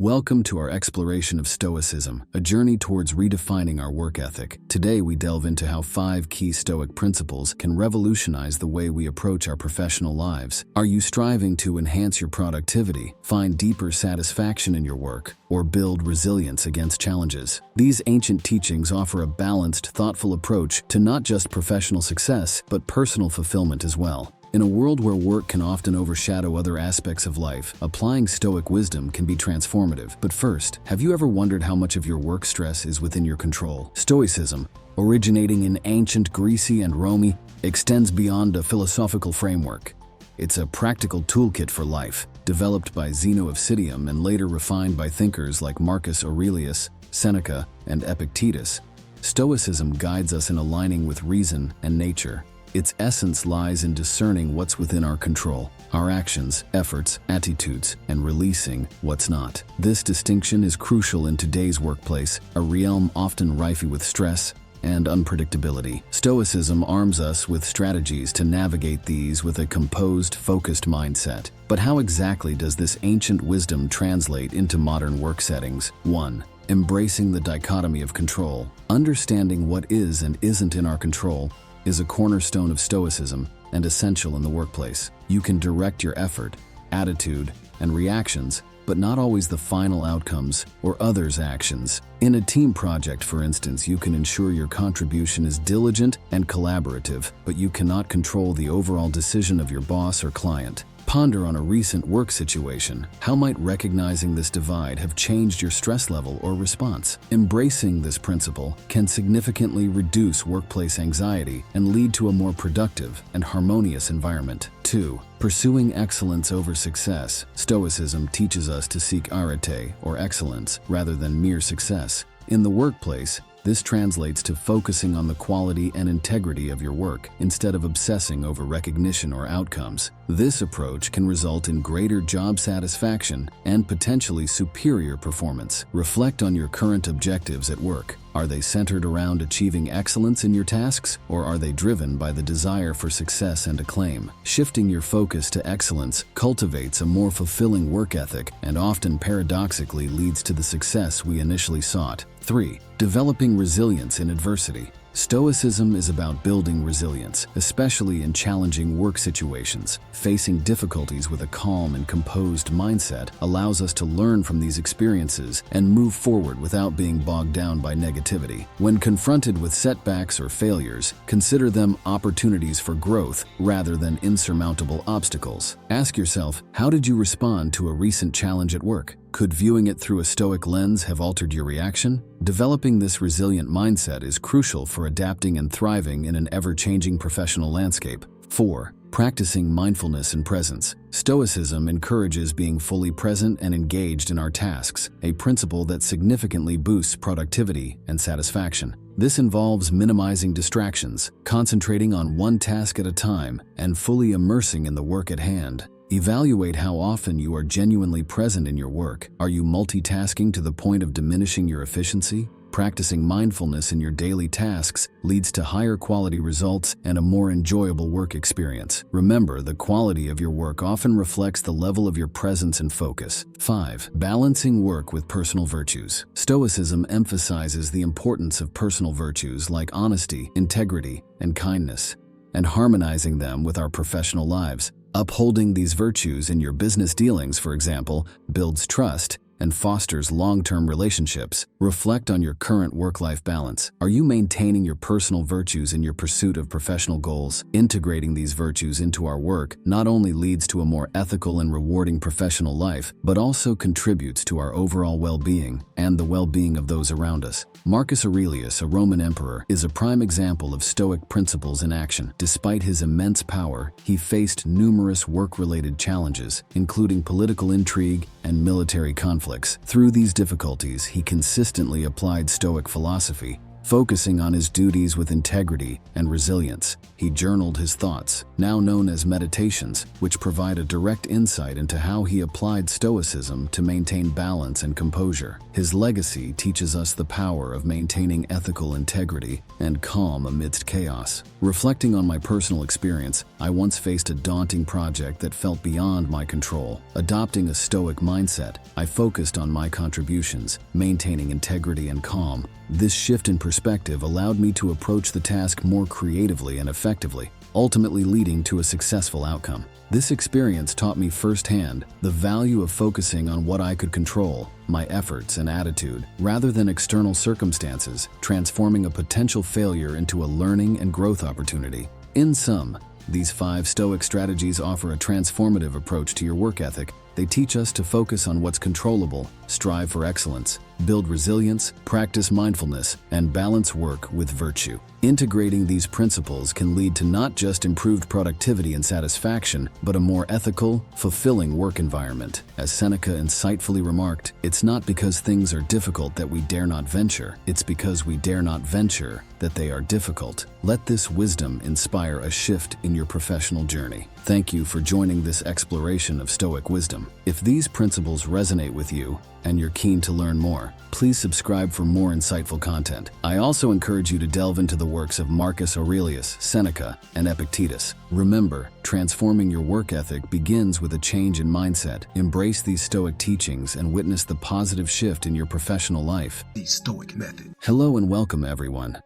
Welcome to our exploration of Stoicism, a journey towards redefining our work ethic. Today we delve into how 5 key Stoic principles can revolutionize the way we approach our professional lives. Are you striving to enhance your productivity, find deeper satisfaction in your work, or build resilience against challenges? These ancient teachings offer a balanced, thoughtful approach to not just professional success, but personal fulfillment as well. In a world where work can often overshadow other aspects of life, applying Stoic wisdom can be transformative. But first, have you ever wondered how much of your work stress is within your control? Stoicism, originating in ancient Greece and Rome, extends beyond a philosophical framework. It's a practical toolkit for life, developed by Zeno of Citium and later refined by thinkers like Marcus Aurelius, Seneca, and Epictetus. Stoicism guides us in aligning with reason and nature. Its essence lies in discerning what's within our control, our actions, efforts, attitudes, and releasing what's not. This distinction is crucial in today's workplace, a realm often rife with stress and unpredictability. Stoicism arms us with strategies to navigate these with a composed, focused mindset. But how exactly does this ancient wisdom translate into modern work settings? 1. Embracing the dichotomy of control. Understanding what is and isn't in our control is a cornerstone of Stoicism and essential in the workplace. You can direct your effort, attitude, and reactions, but not always the final outcomes or others' actions. In a team project, for instance, you can ensure your contribution is diligent and collaborative, but you cannot control the overall decision of your boss or client. Ponder on a recent work situation. How might recognizing this divide have changed your stress level or response? Embracing this principle can significantly reduce workplace anxiety and lead to a more productive and harmonious environment. 2. Pursuing excellence over success. Stoicism teaches us to seek arete, or excellence, rather than mere success. In the workplace, this translates to focusing on the quality and integrity of your work instead of obsessing over recognition or outcomes. This approach can result in greater job satisfaction and potentially superior performance. Reflect on your current objectives at work. Are they centered around achieving excellence in your tasks, or are they driven by the desire for success and acclaim? Shifting your focus to excellence cultivates a more fulfilling work ethic and often paradoxically leads to the success we initially sought. 3. Developing resilience in adversity. Stoicism is about building resilience, especially in challenging work situations. Facing difficulties with a calm and composed mindset allows us to learn from these experiences and move forward without being bogged down by negativity. When confronted with setbacks or failures, consider them opportunities for growth rather than insurmountable obstacles. Ask yourself, how did you respond to a recent challenge at work? Could viewing it through a Stoic lens have altered your reaction? Developing this resilient mindset is crucial for adapting and thriving in an ever-changing professional landscape. 4. Practicing mindfulness and presence. Stoicism encourages being fully present and engaged in our tasks, a principle that significantly boosts productivity and satisfaction. This involves minimizing distractions, concentrating on one task at a time, and fully immersing in the work at hand. Evaluate how often you are genuinely present in your work. Are you multitasking to the point of diminishing your efficiency? Practicing mindfulness in your daily tasks leads to higher quality results and a more enjoyable work experience. Remember, the quality of your work often reflects the level of your presence and focus. 5. Balancing work with personal virtues. Stoicism emphasizes the importance of personal virtues like honesty, integrity, and kindness, and harmonizing them with our professional lives. Upholding these virtues in your business dealings, for example, builds trust and fosters long-term relationships. Reflect on your current work-life balance. Are you maintaining your personal virtues in your pursuit of professional goals? Integrating these virtues into our work not only leads to a more ethical and rewarding professional life, but also contributes to our overall well-being and the well-being of those around us. Marcus Aurelius, a Roman emperor, is a prime example of Stoic principles in action. Despite his immense power, he faced numerous work-related challenges, including political intrigue and military conflicts. Through these difficulties, he consistently applied Stoic philosophy, focusing on his duties with integrity and resilience. He journaled his thoughts, now known as meditations, which provide a direct insight into how he applied Stoicism to maintain balance and composure. His legacy teaches us the power of maintaining ethical integrity and calm amidst chaos. Reflecting on my personal experience, I once faced a daunting project that felt beyond my control. Adopting a Stoic mindset, I focused on my contributions, maintaining integrity and calm. This shift in perspective allowed me to approach the task more creatively and effectively, ultimately leading to a successful outcome. This experience taught me firsthand the value of focusing on what I could control, my efforts and attitude, rather than external circumstances, transforming a potential failure into a learning and growth opportunity. In sum, these 5 Stoic strategies offer a transformative approach to your work ethic. They teach us to focus on what's controllable, strive for excellence, build resilience, practice mindfulness, and balance work with virtue. Integrating these principles can lead to not just improved productivity and satisfaction, but a more ethical, fulfilling work environment. As Seneca insightfully remarked, "It's not because things are difficult that we dare not venture. It's because we dare not venture that they are difficult." Let this wisdom inspire a shift in your professional journey. Thank you for joining this exploration of Stoic wisdom. If these principles resonate with you and you're keen to learn more, please subscribe for more insightful content. I also encourage you to delve into the works of Marcus Aurelius, Seneca, and Epictetus. Remember, transforming your work ethic begins with a change in mindset. Embrace these Stoic teachings and witness the positive shift in your professional life. The Stoic Method. Hello and welcome, everyone.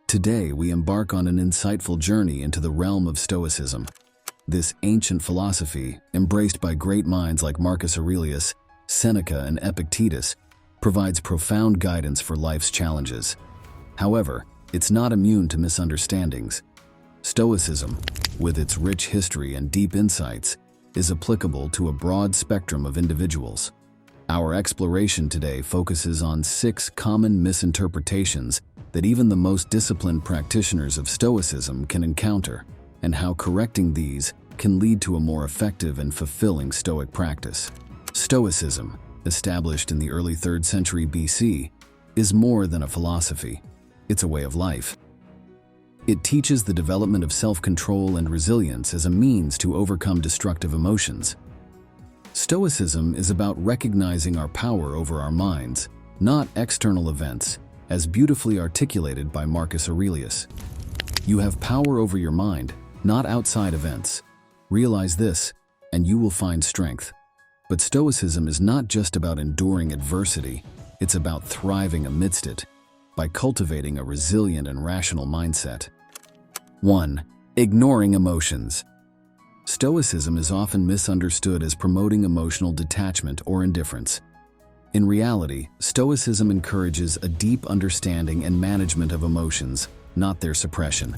Today, we embark on an insightful journey into the realm of Stoicism. This ancient philosophy, embraced by great minds like Marcus Aurelius, Seneca, and Epictetus, provides profound guidance for life's challenges. However, it's not immune to misunderstandings. Stoicism, with its rich history and deep insights, is applicable to a broad spectrum of individuals. Our exploration today focuses on 6 common misinterpretations that even the most disciplined practitioners of Stoicism can encounter, and how correcting these can lead to a more effective and fulfilling Stoic practice. Stoicism, established in the early 3rd century BC, is more than a philosophy. It's a way of life. It teaches the development of self-control and resilience as a means to overcome destructive emotions. Stoicism is about recognizing our power over our minds, not external events, as beautifully articulated by Marcus Aurelius. You have power over your mind, not outside events. Realize this, and you will find strength. But Stoicism is not just about enduring adversity, it's about thriving amidst it, by cultivating a resilient and rational mindset. 1. Ignoring emotions. Stoicism is often misunderstood as promoting emotional detachment or indifference. In reality, Stoicism encourages a deep understanding and management of emotions, not their suppression.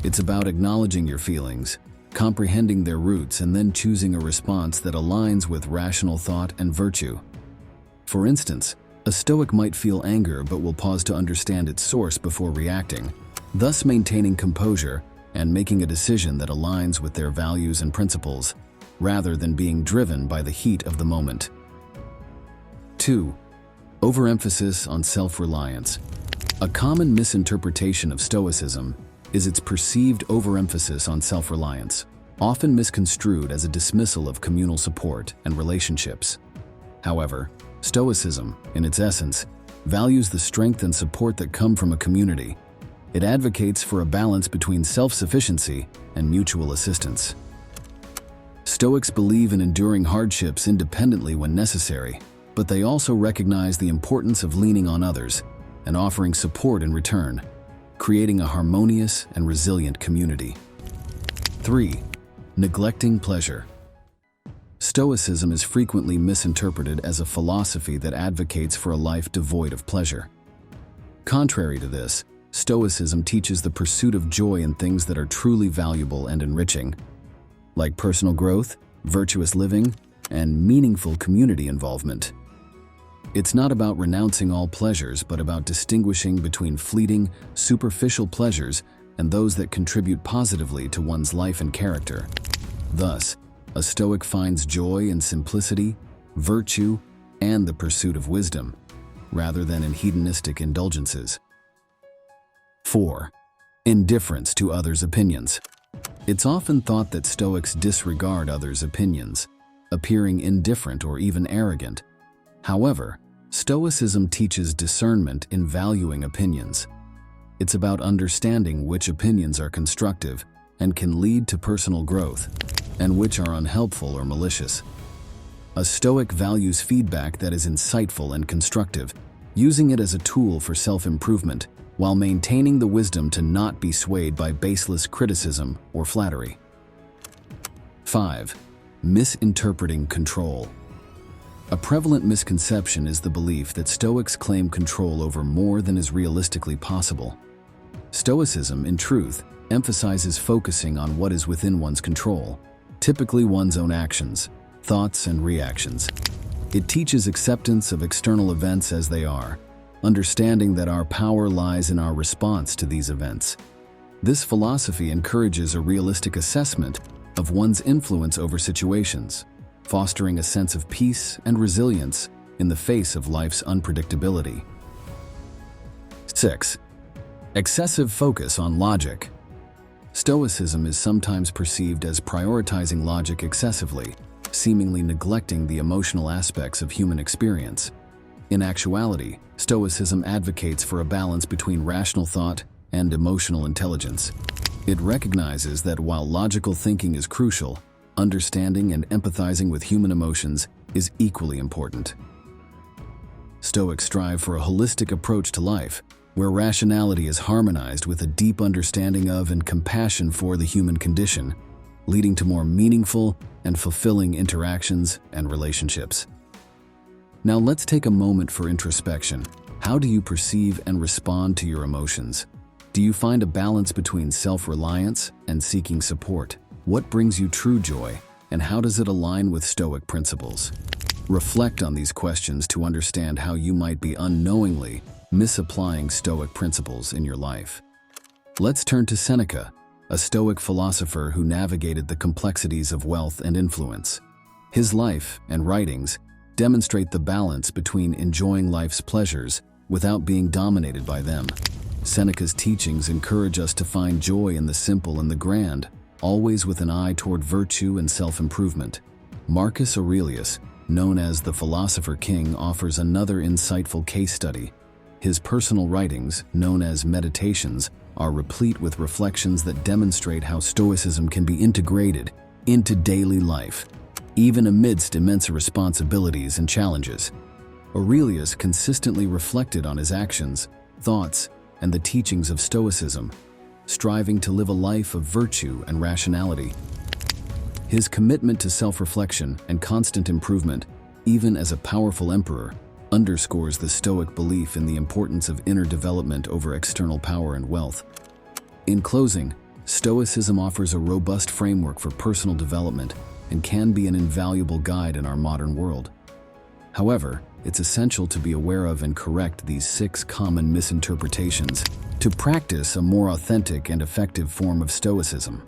It's about acknowledging your feelings, comprehending their roots, and then choosing a response that aligns with rational thought and virtue. For instance, a Stoic might feel anger but will pause to understand its source before reacting, thus maintaining composure and making a decision that aligns with their values and principles, rather than being driven by the heat of the moment. 2. Overemphasis on self-reliance. A common misinterpretation of Stoicism is its perceived overemphasis on self-reliance, often misconstrued as a dismissal of communal support and relationships. However, Stoicism, in its essence, values the strength and support that come from a community. It advocates for a balance between self-sufficiency and mutual assistance. Stoics believe in enduring hardships independently when necessary, but they also recognize the importance of leaning on others and offering support in return, creating a harmonious and resilient community. 3. Neglecting pleasure. Stoicism is frequently misinterpreted as a philosophy that advocates for a life devoid of pleasure. Contrary to this, Stoicism teaches the pursuit of joy in things that are truly valuable and enriching, like personal growth, virtuous living, and meaningful community involvement. It's not about renouncing all pleasures, but about distinguishing between fleeting, superficial pleasures and those that contribute positively to one's life and character. Thus, a Stoic finds joy in simplicity, virtue, and the pursuit of wisdom, rather than in hedonistic indulgences. 4. Indifference to others' opinions. It's often thought that Stoics disregard others' opinions, appearing indifferent or even arrogant. However, Stoicism teaches discernment in valuing opinions. It's about understanding which opinions are constructive and can lead to personal growth, and which are unhelpful or malicious. A Stoic values feedback that is insightful and constructive, using it as a tool for self-improvement, while maintaining the wisdom to not be swayed by baseless criticism or flattery. 5. Misinterpreting control. A prevalent misconception is the belief that Stoics claim control over more than is realistically possible. Stoicism, in truth, emphasizes focusing on what is within one's control, typically one's own actions, thoughts, and reactions. It teaches acceptance of external events as they are, understanding that our power lies in our response to these events. This philosophy encourages a realistic assessment of one's influence over situations, fostering a sense of peace and resilience in the face of life's unpredictability. 6. Excessive focus on logic. Stoicism is sometimes perceived as prioritizing logic excessively, seemingly neglecting the emotional aspects of human experience. In actuality, Stoicism advocates for a balance between rational thought and emotional intelligence. It recognizes that while logical thinking is crucial, understanding and empathizing with human emotions is equally important. Stoics strive for a holistic approach to life, where rationality is harmonized with a deep understanding of and compassion for the human condition, leading to more meaningful and fulfilling interactions and relationships. Now let's take a moment for introspection. How do you perceive and respond to your emotions? Do you find a balance between self-reliance and seeking support? What brings you true joy, and how does it align with Stoic principles? Reflect on these questions to understand how you might be unknowingly misapplying Stoic principles in your life. Let's turn to Seneca, a Stoic philosopher who navigated the complexities of wealth and influence. His life and writings demonstrate the balance between enjoying life's pleasures without being dominated by them. Seneca's teachings encourage us to find joy in the simple and the grand, always with an eye toward virtue and self-improvement. Marcus Aurelius, known as the Philosopher King, offers another insightful case study. His personal writings, known as Meditations, are replete with reflections that demonstrate how Stoicism can be integrated into daily life, even amidst immense responsibilities and challenges. Aurelius consistently reflected on his actions, thoughts, and the teachings of Stoicism, striving to live a life of virtue and rationality. His commitment to self-reflection and constant improvement, even as a powerful emperor, underscores the Stoic belief in the importance of inner development over external power and wealth. In closing, Stoicism offers a robust framework for personal development and can be an invaluable guide in our modern world. However, it's essential to be aware of and correct these 6 common misinterpretations to practice a more authentic and effective form of Stoicism.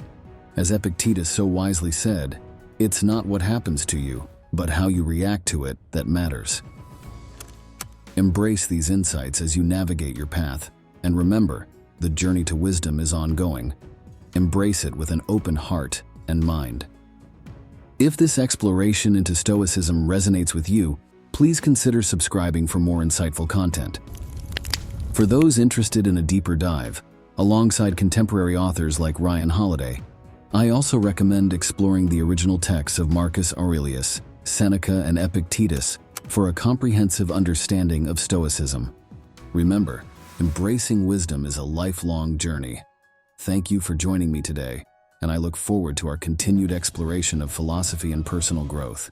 As Epictetus so wisely said, "It's not what happens to you, but how you react to it that matters." Embrace these insights as you navigate your path, and remember, the journey to wisdom is ongoing. Embrace it with an open heart and mind. If this exploration into Stoicism resonates with you, please consider subscribing for more insightful content. For those interested in a deeper dive, alongside contemporary authors like Ryan Holiday, I also recommend exploring the original texts of Marcus Aurelius, Seneca, and Epictetus for a comprehensive understanding of Stoicism. Remember, embracing wisdom is a lifelong journey. Thank you for joining me today, and I look forward to our continued exploration of philosophy and personal growth.